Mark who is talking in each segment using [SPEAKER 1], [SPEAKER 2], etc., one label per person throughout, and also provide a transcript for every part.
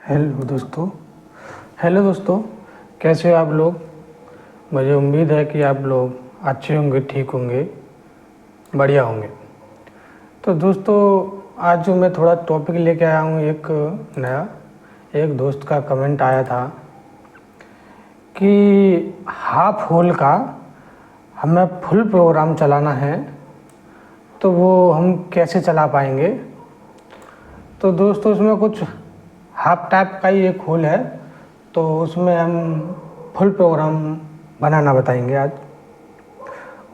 [SPEAKER 1] Hello दोस्तों, कैसे हो आप लोग। मुझे उम्मीद है कि आप लोग अच्छे होंगे, ठीक होंगे, बढ़िया होंगे। तो दोस्तों, आज जो मैं थोड़ा टॉपिक लेके आया हूँ एक नया। एक दोस्त का कमेंट आया था कि हाफ होल का हमें फुल प्रोग्राम चलाना है, तो वो हम कैसे चला पाएंगे। तो दोस्तों, उसमें कुछ हाफ टाइप का ही एक होल है, तो उसमें हम फुल प्रोग्राम बनाना बताएंगे आज।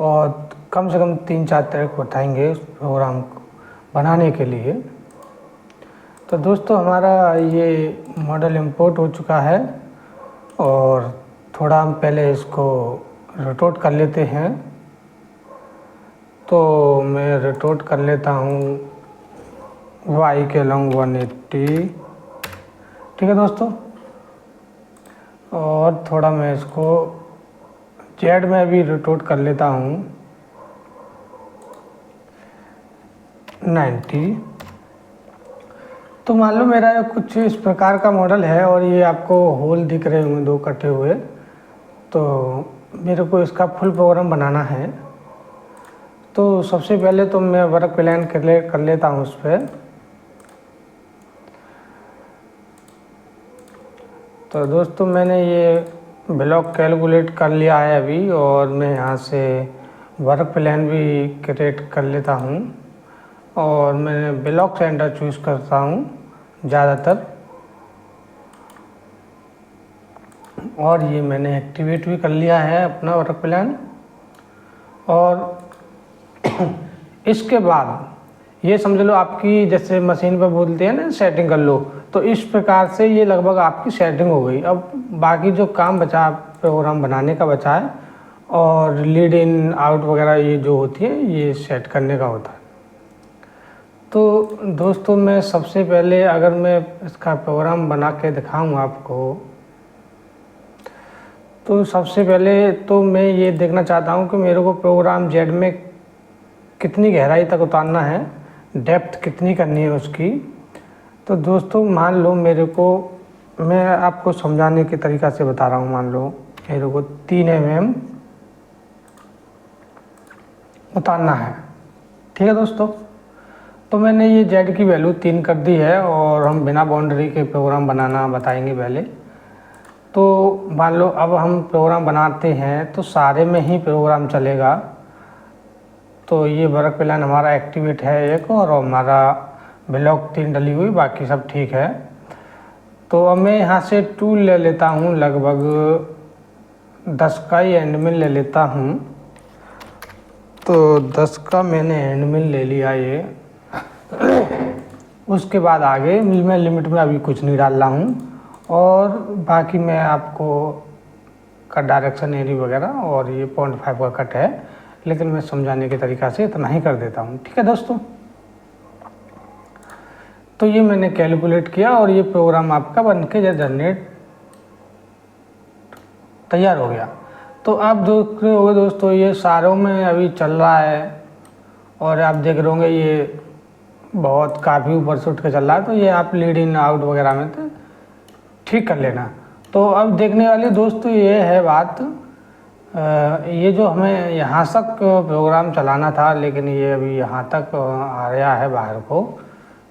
[SPEAKER 1] और कम से कम 3-4 ट्रैक बताएंगे उस प्रोग्राम को बनाने के लिए। तो दोस्तों, हमारा ये मॉडल इंपोर्ट हो चुका है और थोड़ा हम पहले इसको रोटेट कर लेते हैं। तो मैं रोटेट कर लेता हूँ y के लॉन्ग 180। ठीक है दोस्तों, और थोड़ा मैं इसको जेड में भी रोटेट कर लेता हूँ 90। तो मान लो मेरा कुछ इस प्रकार का मॉडल है और ये आपको होल दिख रहे होंगे 2 कटे हुए। तो मेरे को इसका फुल प्रोग्राम बनाना है। तो सबसे पहले तो मैं वर्क प्लान कर लेता हूँ उस पर। तो दोस्तों, मैंने ये ब्लॉक कैलकुलेट कर लिया है अभी, और मैं यहाँ से वर्क प्लान भी क्रिएट कर लेता हूँ। और मैं ब्लॉक सेंटर चूज़ करता हूँ ज़्यादातर, और ये मैंने एक्टिवेट भी कर लिया है अपना वर्क प्लान। और इसके बाद ये समझ लो आपकी, जैसे मशीन पर बोलते हैं ना सेटिंग कर लो, तो इस प्रकार से ये लगभग आपकी सेटिंग हो गई। अब बाकी जो काम बचा प्रोग्राम बनाने का बचा है, और लीड इन आउट वगैरह ये जो होती है ये सेट करने का होता है। तो दोस्तों, मैं सबसे पहले अगर मैं इसका प्रोग्राम बना के दिखाऊँ आपको, तो सबसे पहले तो मैं ये देखना चाहता हूँ कि मेरे को प्रोग्राम जेड में कितनी गहराई तक उतारना है, डेप्थ कितनी करनी है उसकी। तो दोस्तों, मान लो मेरे को, मैं आपको समझाने के तरीक़ा से बता रहा हूँ। मान लो मेरे को 3 mm उतारना है। ठीक है दोस्तों, तो मैंने ये जेड की वैल्यू 3 कर दी है, और हम बिना बाउंड्री के प्रोग्राम बनाना बताएंगे पहले। तो मान लो अब हम प्रोग्राम बनाते हैं तो सारे में ही प्रोग्राम चलेगा। तो ये वर्क प्लान हमारा एक्टिवेट है एक, और हमारा ब्लॉक 3 डली हुई, बाकी सब ठीक है। तो अब मैं यहाँ से टूल ले लेता हूँ, लगभग 10 का ही एंड मिल ले लेता हूँ। तो 10 का मैंने एंड मिल ले लिया ये। उसके बाद आगे मैं लिमिट में अभी कुछ नहीं डाल रहा हूँ, और बाकी मैं आपको का डायरेक्शन एरी वगैरह और ये 0.5 का कट है, लेकिन मैं समझाने के तरीक़ा से इतना ही कर देता हूँ। ठीक है दोस्तों, तो ये मैंने कैलकुलेट किया और ये प्रोग्राम आपका बन के जनरेट तैयार हो गया। तो आप देख रहे होंगे दोस्तों, ये सारों में अभी चल रहा है, और आप देख रहे होंगे ये बहुत काफ़ी ऊपर से उठ के चल रहा है। तो ये आप लीड इन आउट वगैरह में तो ठीक कर लेना। तो अब देखने वाली दोस्तों ये है बात, ये जो हमें यहाँ तक प्रोग्राम चलाना था, लेकिन ये अभी यहाँ तक आ गया है बाहर को,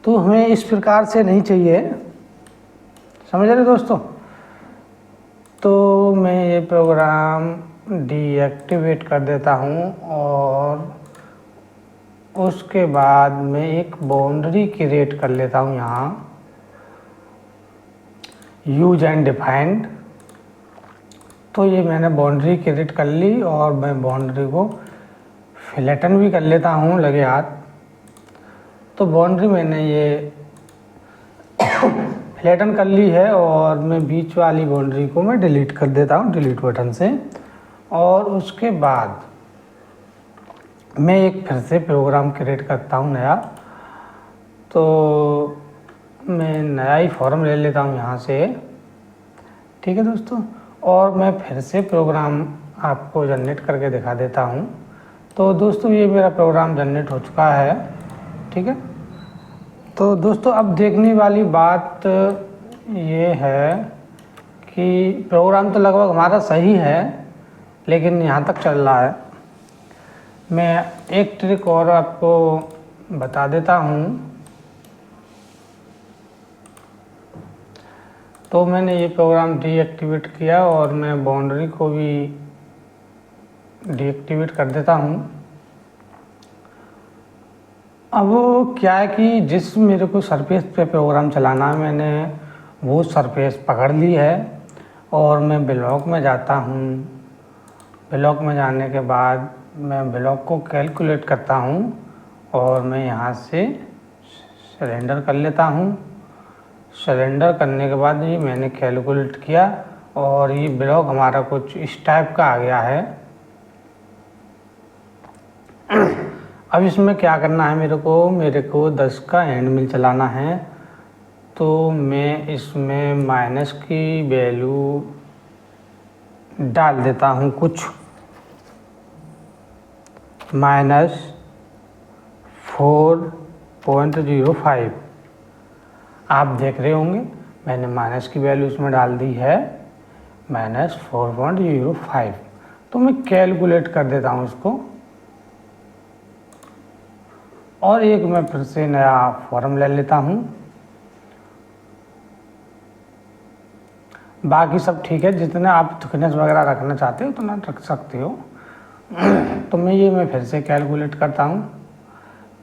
[SPEAKER 1] तो हमें इस प्रकार से नहीं चाहिए, समझ रहे दोस्तों। तो मैं ये प्रोग्राम डीएक्टिवेट कर देता हूँ, और उसके बाद मैं एक बाउंड्री क्रिएट कर लेता हूँ यहाँ, यूज एंड डिफाइंड। तो ये मैंने बाउंड्री क्रिएट कर ली, और मैं बाउंड्री को फ्लैटन भी कर लेता हूँ लगे हाथ। तो बाउंड्री मैंने ये फ्लैटन कर ली है, और मैं बीच वाली बाउंड्री को मैं डिलीट कर देता हूँ डिलीट बटन से। और उसके बाद मैं एक फिर से प्रोग्राम क्रिएट करता हूँ नया। तो मैं नया ही फॉर्म ले लेता हूँ यहाँ से। ठीक है दोस्तों, और मैं फिर से प्रोग्राम आपको जनरेट करके दिखा देता हूँ। तो दोस्तों, ये मेरा प्रोग्राम जनरेट हो चुका है। ठीक है, तो दोस्तों अब देखने वाली बात ये है कि प्रोग्राम तो लगभग हमारा सही है, लेकिन यहाँ तक चल रहा है। मैं एक ट्रिक और आपको बता देता हूँ। तो मैंने ये प्रोग्राम डीएक्टिवेट किया और मैं बाउंड्री को भी डीएक्टिवेट कर देता हूँ। अब क्या है कि जिस मेरे को सरफेस पे प्रोग्राम चलाना है, मैंने वो सरफेस पकड़ ली है और मैं ब्लॉक में जाता हूँ। ब्लॉक में जाने के बाद मैं ब्लॉक को कैलकुलेट करता हूँ और मैं यहाँ से सरेंडर कर लेता हूँ। सरेंडर करने के बाद ये मैंने कैलकुलेट किया और ये ब्लॉक हमारा कुछ इस टाइप का आ गया है। अब इसमें क्या करना है, मेरे को 10 का हैंड मिल चलाना है। तो मैं इसमें माइनस की वैल्यू डाल देता हूँ कुछ, -4.05। आप देख रहे होंगे मैंने माइनस की वैल्यू इसमें डाल दी है -4.05। तो मैं कैलकुलेट कर देता हूँ इसको और एक मैं फिर से नया फॉर्म ले लेता हूँ। बाकी सब ठीक है, जितना आप थिकनेस वगैरह रखना चाहते हो उतना रख सकते हो। तो मैं फिर से कैलकुलेट करता हूँ।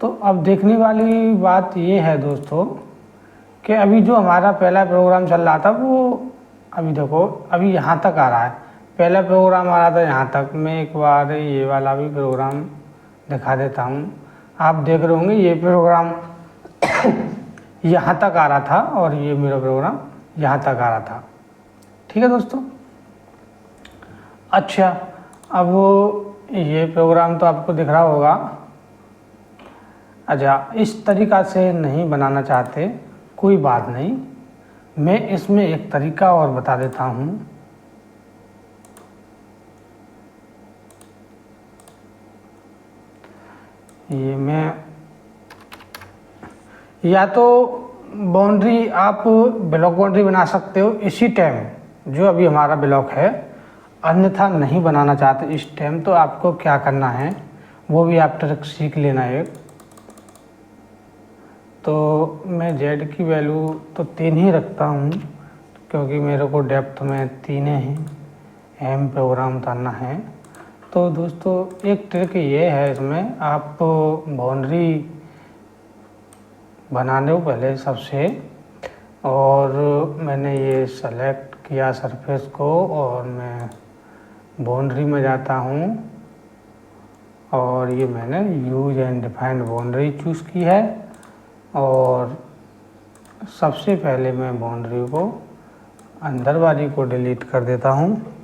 [SPEAKER 1] तो अब देखने वाली बात ये है दोस्तों कि अभी जो हमारा पहला प्रोग्राम चल रहा था वो अभी देखो अभी यहाँ तक आ रहा है। पहला प्रोग्राम आ रहा था यहाँ तक। मैं एक बार ये वाला भी प्रोग्राम दिखा देता हूँ। आप देख रहे होंगे ये प्रोग्राम यहाँ तक आ रहा था और ये मेरा प्रोग्राम यहाँ तक आ रहा था। ठीक है दोस्तों। अच्छा, अब ये प्रोग्राम तो आपको दिख रहा होगा। अच्छा, इस तरीक़ा से नहीं बनाना चाहते, कोई बात नहीं, मैं इसमें एक तरीका और बता देता हूँ। ये मैं या तो बाउंड्री आप ब्लॉक बाउंड्री बना सकते हो इसी टाइम जो अभी हमारा ब्लॉक है, अन्यथा नहीं बनाना चाहते इस टाइम तो आपको क्या करना है वो भी आप ट्रिक सीख लेना है। तो मैं जेड की वैल्यू तो 3 ही रखता हूँ क्योंकि मेरे को डेप्थ में 3 ही एम प्रोग्राम उतारना है। तो दोस्तों एक ट्रिक ये है, इसमें आप बाउंड्री बनाने को पहले सबसे, और मैंने ये सेलेक्ट किया सरफेस को और मैं बाउंड्री में जाता हूँ और ये मैंने use and defined boundary choose की है। और सबसे पहले मैं बाउंड्री को अंदर वाली को डिलीट कर देता हूँ।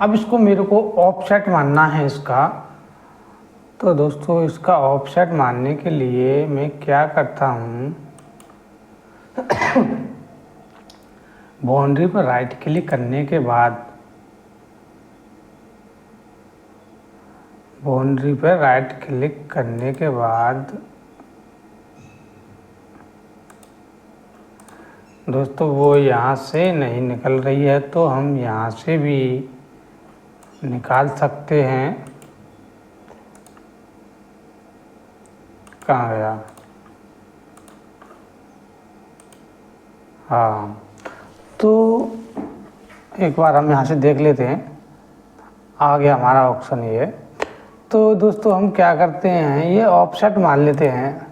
[SPEAKER 1] अब इसको मेरे को ऑफसेट मानना है इसका। तो दोस्तों इसका ऑफसेट मानने के लिए मैं क्या करता हूँ, बाउंड्री पर राइट क्लिक करने के बाद दोस्तों वो यहाँ से नहीं निकल रही है तो हम यहाँ से भी निकाल सकते हैं। कहाँ गया? हाँ, तो एक बार हम यहाँ से देख लेते हैं। आ गया हमारा ऑप्शन ये। तो दोस्तों हम क्या करते हैं, ये ऑफसेट मान लेते हैं।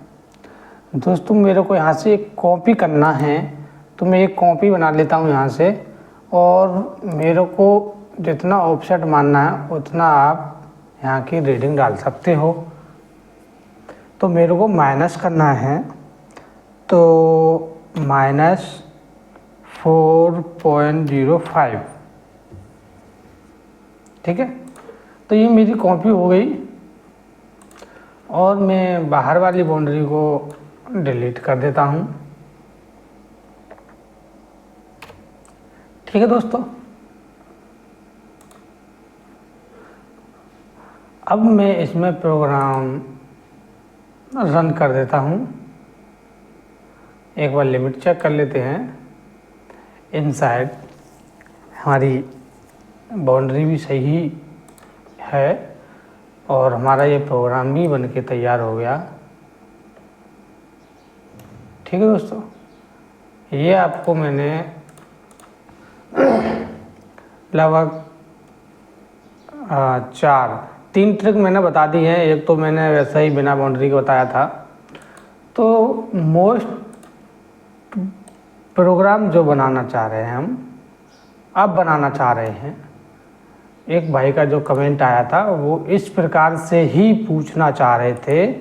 [SPEAKER 1] दोस्तों मेरे को यहाँ से एक कॉपी करना है तो मैं एक कॉपी बना लेता हूँ यहाँ से, और मेरे को जितना ऑफसेट मानना है उतना आप यहाँ की रीडिंग डाल सकते हो। तो मेरे को माइनस करना है तो -4.05, ठीक है। तो ये मेरी कॉपी हो गई और मैं बाहर वाली बाउंड्री को डिलीट कर देता हूँ। ठीक है दोस्तों। अब मैं इसमें प्रोग्राम रन कर देता हूँ। एक बार लिमिट चेक कर लेते हैं। इनसाइड हमारी बाउंड्री भी सही है और हमारा ये प्रोग्राम भी बन के तैयार हो गया। ठीक है दोस्तों, ये आपको मैंने लगभग 3 ट्रिक मैंने बता दी हैं। एक तो मैंने वैसे ही बिना बाउंड्री के बताया था। तो मोस्ट प्रोग्राम जो बनाना चाह रहे हैं हम, अब बनाना चाह रहे हैं, एक भाई का जो कमेंट आया था वो इस प्रकार से ही पूछना चाह रहे थे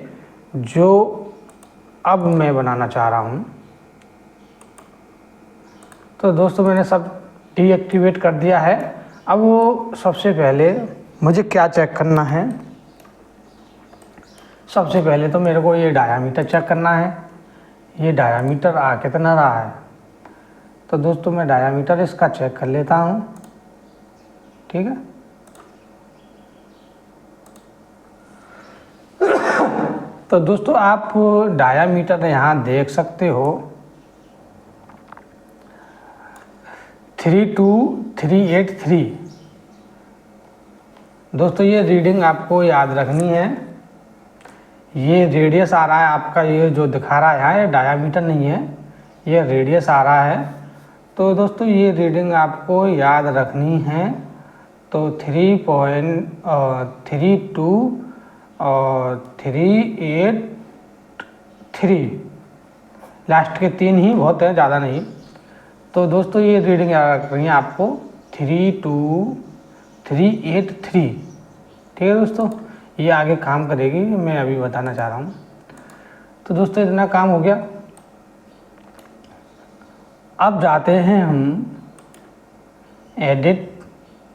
[SPEAKER 1] जो अब मैं बनाना चाह रहा हूँ। तो दोस्तों मैंने सब डीएक्टिवेट कर दिया है। अब वो सबसे पहले मुझे क्या चेक करना है, सबसे पहले तो मेरे को ये डायामीटर चेक करना है। ये डायामीटर आ कितना रहा है, तो दोस्तों मैं डायामीटर इसका चेक कर लेता हूँ। ठीक है, तो दोस्तों आप डायामीटर यहाँ देख सकते हो 32383। दोस्तों ये रीडिंग आपको याद रखनी है। ये रेडियस आ रहा है आपका, ये जो दिखा रहा है यहाँ ये डायामीटर नहीं है, ये रेडियस आ रहा है। तो दोस्तों ये रीडिंग आपको याद रखनी है। तो 3.383 लास्ट के 3 ही बहुत है, ज़्यादा नहीं। तो दोस्तों ये रीडिंग याद रखनी है आपको 32383। ठीक है दोस्तों, ये आगे काम करेगी, मैं अभी बताना चाह रहा हूँ। तो दोस्तों इतना काम हो गया। अब जाते हैं हम एडिट,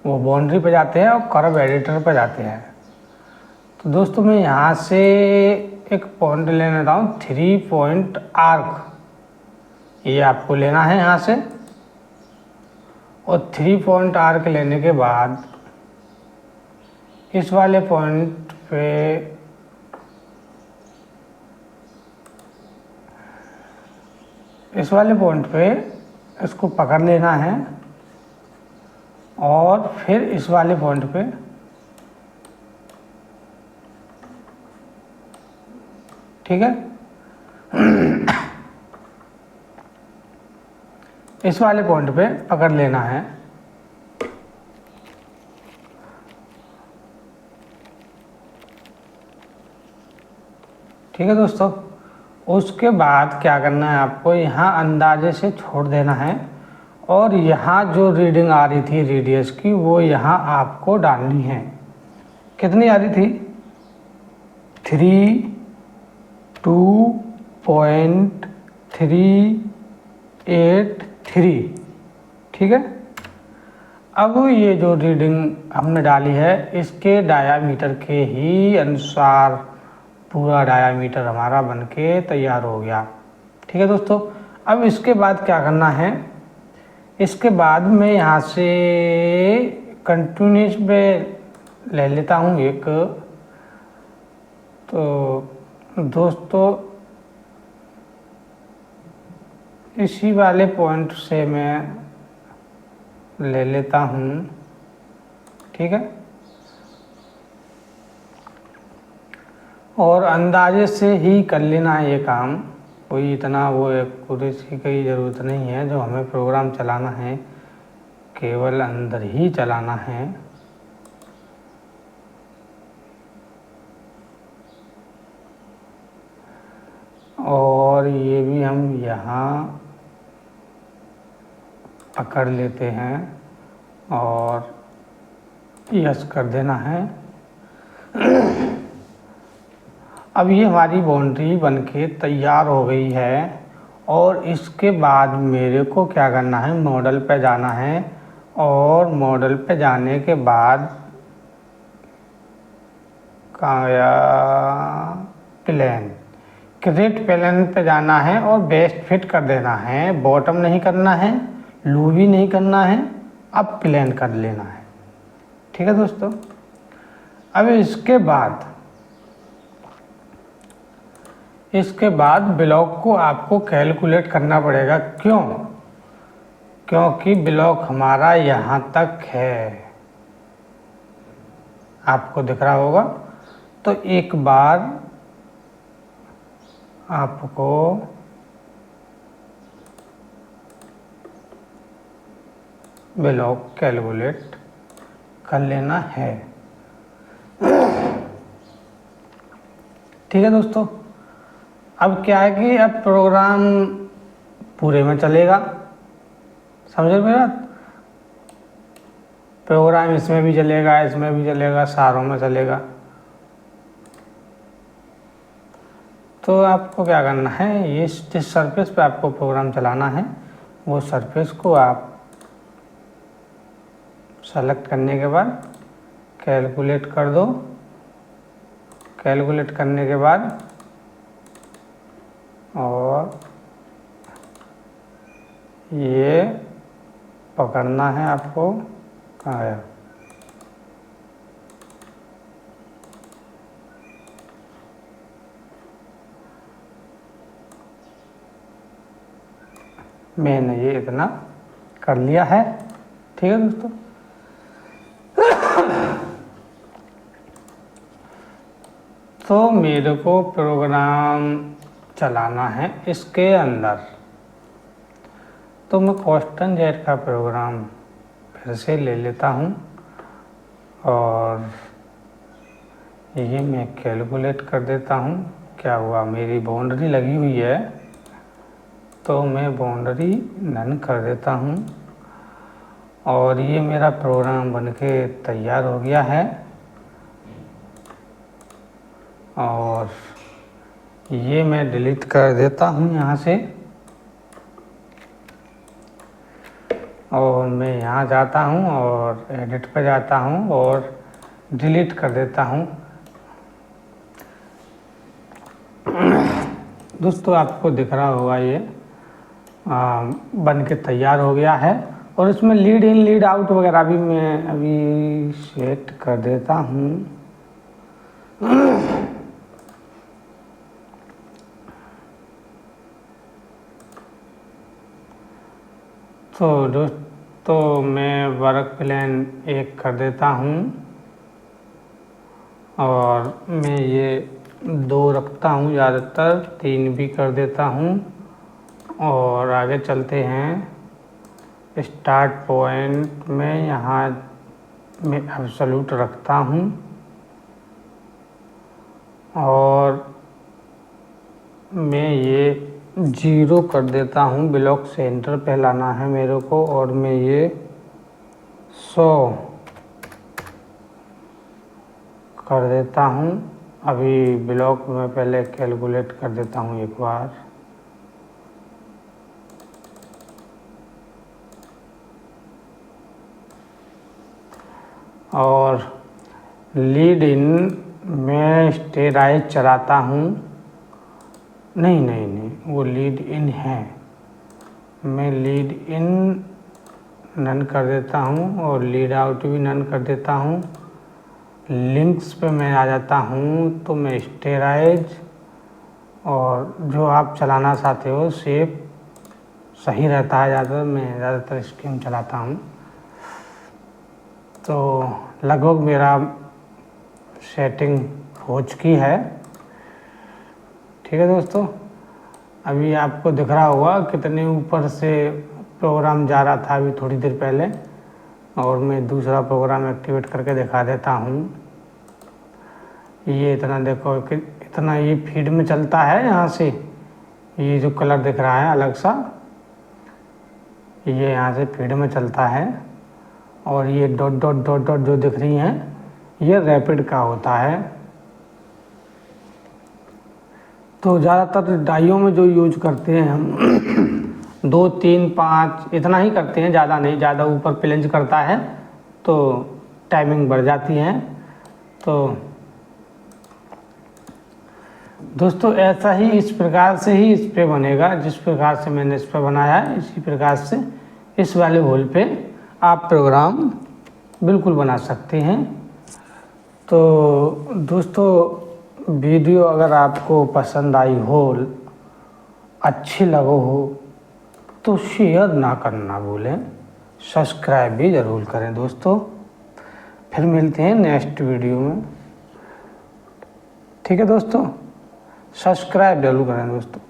[SPEAKER 1] वो बाउंड्री पे जाते हैं और कर्व एडिटर पे जाते हैं। तो दोस्तों मैं यहाँ से एक पॉइंट ले लेता हूँ 3 पॉइंट आर्क, ये आपको लेना है यहाँ से। और 3 पॉइंट आर्क लेने के बाद इस वाले पॉइंट पे इसको पकड़ लेना है और फिर इस वाले पॉइंट पे ठीक है इस वाले पॉइंट पे पकड़ लेना है। ठीक है दोस्तों, उसके बाद क्या करना है आपको, यहाँ अंदाजे से छोड़ देना है और यहाँ जो रीडिंग आ रही थी रेडियस की वो यहाँ आपको डालनी है। कितनी आ रही थी, 32.383। ठीक है, अब ये जो रीडिंग हमने डाली है इसके डायामीटर के ही अनुसार पूरा डायामीटर हमारा बनके तैयार हो गया। ठीक है दोस्तों, अब इसके बाद क्या करना है, इसके बाद मैं यहाँ से कंटिन्यूस में ले लेता हूँ एक। तो दोस्तों इसी वाले पॉइंट से मैं ले लेता हूँ। ठीक है, और अंदाजे से ही कर लेना है ये काम, कोई इतना वो एक्यूरेसी की ज़रूरत नहीं है। जो हमें प्रोग्राम चलाना है केवल अंदर ही चलाना है। और ये भी हम यहाँ पकड़ लेते हैं और यस कर देना है। अब ये हमारी बाउंड्री बनके तैयार हो गई है और इसके बाद मेरे को क्या करना है, मॉडल पे जाना है और मॉडल पे जाने के बाद प्लेन क्रिएट प्लेन पे जाना है और बेस्ट फिट कर देना है। बॉटम नहीं करना है, लू भी नहीं करना है, अब प्लेन कर लेना है। ठीक है दोस्तों, अब इसके बाद इसके बाद ब्लॉक को आपको कैलकुलेट करना पड़ेगा। क्यों? क्योंकि ब्लॉक हमारा यहाँ तक है, आपको दिख रहा होगा। तो एक बार आपको ब्लॉक कैलकुलेट कर लेना है। ठीक है दोस्तों, अब क्या है कि अब प्रोग्राम पूरे में चलेगा, समझे मेरी बात? प्रोग्राम इसमें भी चलेगा, इसमें भी चलेगा, सारों में चलेगा। तो आपको क्या करना है, ये जिस सरफेस पे आपको प्रोग्राम चलाना है वो सरफेस को आप सेलेक्ट करने के बाद कैलकुलेट कर दो। कैलकुलेट करने के बाद और ये पकड़ना है आपको, कहाँ है? मैंने ये इतना कर लिया है। ठीक है दोस्तों, तो मेरे को प्रोग्राम चलाना है इसके अंदर। तो मैं कॉन्स्टेंट जेड का प्रोग्राम फिर से ले लेता हूँ और ये मैं कैलकुलेट कर देता हूँ। क्या हुआ, मेरी बाउंड्री लगी हुई है तो मैं बाउंड्री नन कर देता हूँ और ये मेरा प्रोग्राम बनके तैयार हो गया है। और ये मैं डिलीट कर देता हूँ यहाँ से और मैं यहाँ जाता हूँ और एडिट पर जाता हूँ और डिलीट कर देता हूँ। दोस्तों आपको दिख रहा होगा ये बन के तैयार हो गया है और इसमें लीड इन लीड आउट वगैरह भी मैं अभी सेट कर देता हूँ। तो दोस्तों मैं वर्क प्लान 1 कर देता हूँ और मैं ये 2 रखता हूँ, ज़्यादातर 3 भी कर देता हूँ। और आगे चलते हैं। स्टार्ट पॉइंट में यहाँ मैं एब्सोल्यूट रखता हूँ और मैं ये 0 कर देता हूँ। ब्लॉक सेंटर पे लाना है मेरे को और मैं ये 100 कर देता हूँ। अभी ब्लॉक में पहले कैलकुलेट कर देता हूँ एक बार। और लीड इन में स्टेराइज चलाता हूँ। नहीं, वो लीड इन है। मैं लीड इन नन कर देता हूँ और लीड आउट भी नन कर देता हूँ। लिंक्स पे मैं आ जाता हूँ तो मैं स्टेराइज और जो आप चलाना चाहते हो शेप सही रहता है। मैं ज़्यादातर स्कीम चलाता हूँ। तो लगभग मेरा सेटिंग हो चुकी है। ठीक है दोस्तों, अभी आपको दिख रहा होगा कितने ऊपर से प्रोग्राम जा रहा था अभी थोड़ी देर पहले। और मैं दूसरा प्रोग्राम एक्टिवेट करके दिखा देता हूँ। ये इतना देखो कि इतना ये फीड में चलता है। यहाँ से ये जो कलर दिख रहा है अलग सा, ये यहाँ से फीड में चलता है। और ये डॉट डॉट डॉट डॉट जो दिख रही हैं ये रैपिड का होता है। तो ज़्यादातर डाइयों में जो यूज करते हैं हम 2, 3, 5 इतना ही करते हैं, ज़्यादा नहीं। ज़्यादा ऊपर प्लेंज करता है तो टाइमिंग बढ़ जाती है। तो दोस्तों ऐसा ही इस प्रकार से ही स्प्रे बनेगा। जिस प्रकार से मैंने स्प्रे बनाया है इसी प्रकार से इस वाले होल पे आप प्रोग्राम बिल्कुल बना सकते हैं। तो दोस्तों वीडियो अगर आपको पसंद आई हो, अच्छी लगो हो, तो शेयर ना करना भूलें, सब्सक्राइब भी ज़रूर करें दोस्तों। फिर मिलते हैं नेक्स्ट वीडियो में। ठीक है दोस्तों, सब्सक्राइब जरूर करें दोस्तों।